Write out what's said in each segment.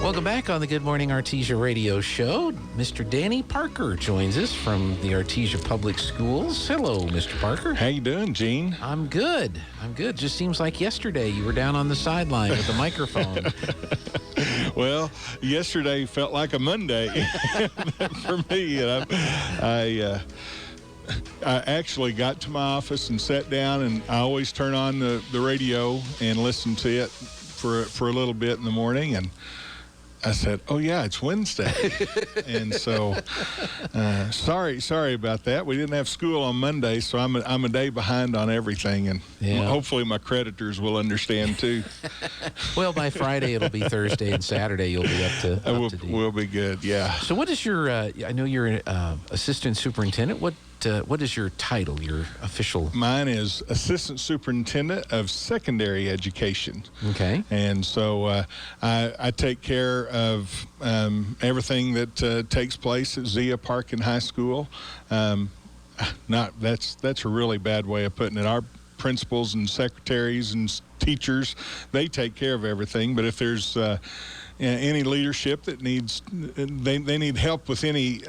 Welcome back on the Good Morning Artesia radio show. Mr. Danny Parker joins us from the Artesia Public Schools. Hello, Mr. Parker. How you doing, Gene? I'm good. Just seems like yesterday you were down on the sideline with the microphone. Well, yesterday felt like a Monday for me. I actually got to my office and sat down, and I always turn on the radio and listen to it for a little bit in the morning, and I said, "Oh yeah, it's Wednesday," and so sorry about that. We didn't have school on Monday, so I'm a day behind on everything, and hopefully my creditors will understand too. Well, by Friday it'll be Thursday, and Saturday you'll be up to date. We'll be good, yeah. So, what is your? I know you're an assistant superintendent. What is your title, your official? Mine is Assistant Superintendent of Secondary Education. Okay. And so I take care of everything that takes place at Zia Park and High School. That's a really bad way of putting it. Our principals and secretaries and teachers, they take care of everything. But if there's any leadership that they need help with any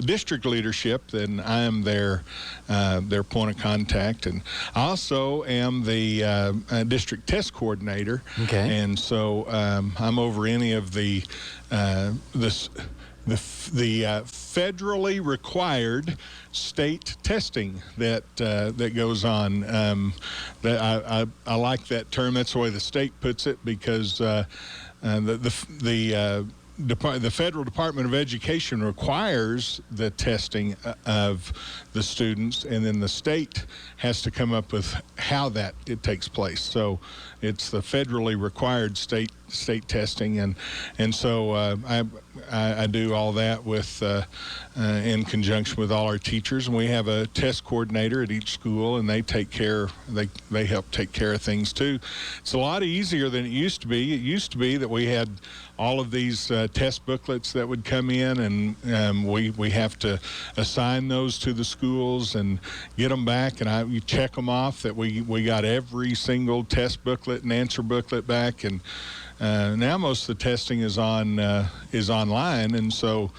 district leadership, then I am their point of contact. And I also am the district test coordinator. Okay. And so I'm over any of the federally required state testing that goes on. That I like that term. That's the way the state puts it, because the Federal Department of Education requires the testing of the students, and then the state has to come up with how it takes place. So it's the federally required state testing, and so I do all that with in conjunction with all our teachers, and we have a test coordinator at each school, and they help take care of things too. It's a lot easier than it used to be. It used to be that we had all of these test booklets that would come in, and we have to assign those to the schools and get them back, and we check them off that we got every single test booklet and answer booklet back. And now most of the testing is online, and so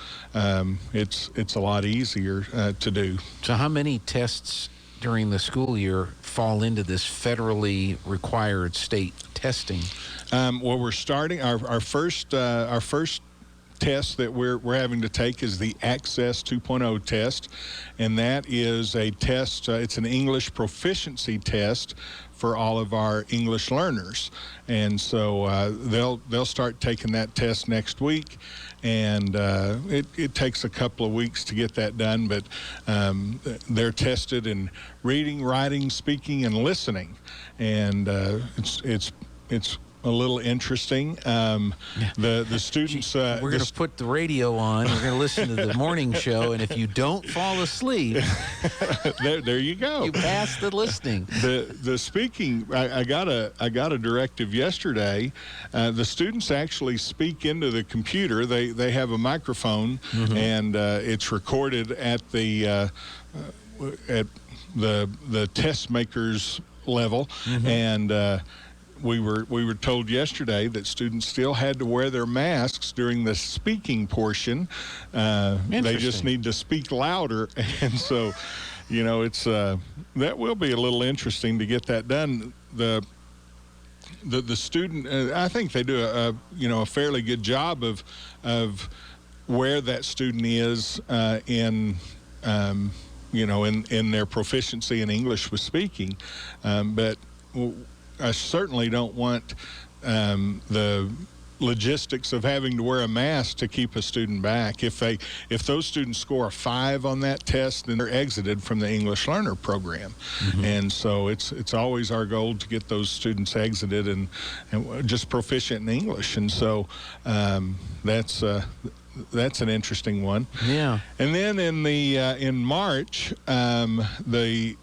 it's a lot easier to do. So how many tests during the school year fall into this federally required state testing? Well, we're starting our first test that we're having to take is the Access 2.0 test, and that is a test. It's an English proficiency test for all of our English learners, and so they'll start taking that test next week, and it takes a couple of weeks to get that done, but they're tested in reading, writing, speaking, and listening, and it's a little interesting. The students. We're going to put the radio on. We're going to listen to the morning show, and if you don't fall asleep, there you go. You pass the listening. The speaking. I got a directive yesterday. The students actually speak into the computer. They have a microphone, and it's recorded at the test makers level, and. We were told yesterday that students still had to wear their masks during the speaking portion. They just need to speak louder, and so, it's that will be a little interesting to get that done. The student, I think they do a fairly good job of where that student is in their proficiency in English with speaking, but. I certainly don't want the logistics of having to wear a mask to keep a student back. If those students score a 5 on that test, then they're exited from the English Learner Program. And so it's always our goal to get those students exited and just proficient in English. And so that's an interesting one. Yeah. And then in March, the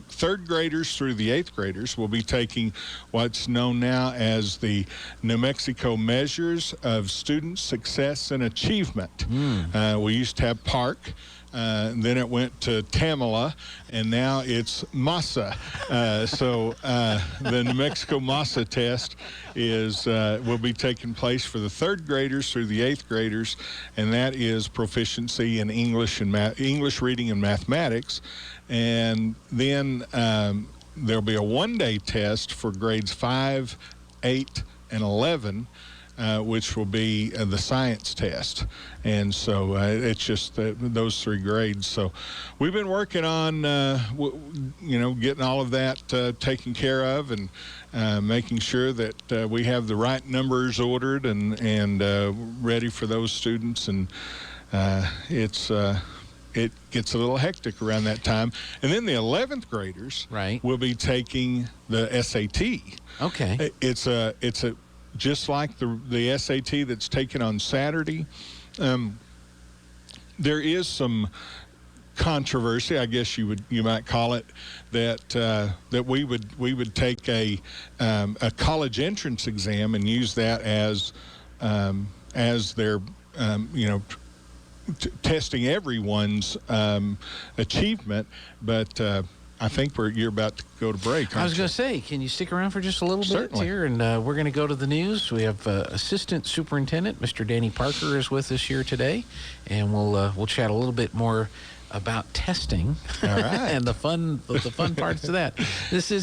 third graders through the eighth graders will be taking what's known now as the New Mexico Measures of Student Success and Achievement. We used to have PARC. Then it went to Tamala, and now it's MASA. So the New Mexico MASA test will be taking place for the 3rd graders through the 8th graders, and that is proficiency in English and English reading and mathematics. And then there'll be a one-day test for grades 5, 8, and 11, which will be the science test. And so it's just those 3 grades. So we've been working on, getting all of that taken care of, and making sure that we have the right numbers ordered and ready for those students. And it gets a little hectic around that time. And then the 11th graders will be taking the SAT. Okay. It's a just like the SAT that's taken on Saturday. There is some controversy, I guess you might call it, that we would take a college entrance exam and use that as their testing everyone's achievement, but I think you're about to go to break. I was going to say, can you stick around for just a little bit here? And we're going to go to the news. We have Assistant Superintendent Mr. Danny Parker is with us here today, and we'll chat a little bit more about testing. All right. And the fun parts of that. This is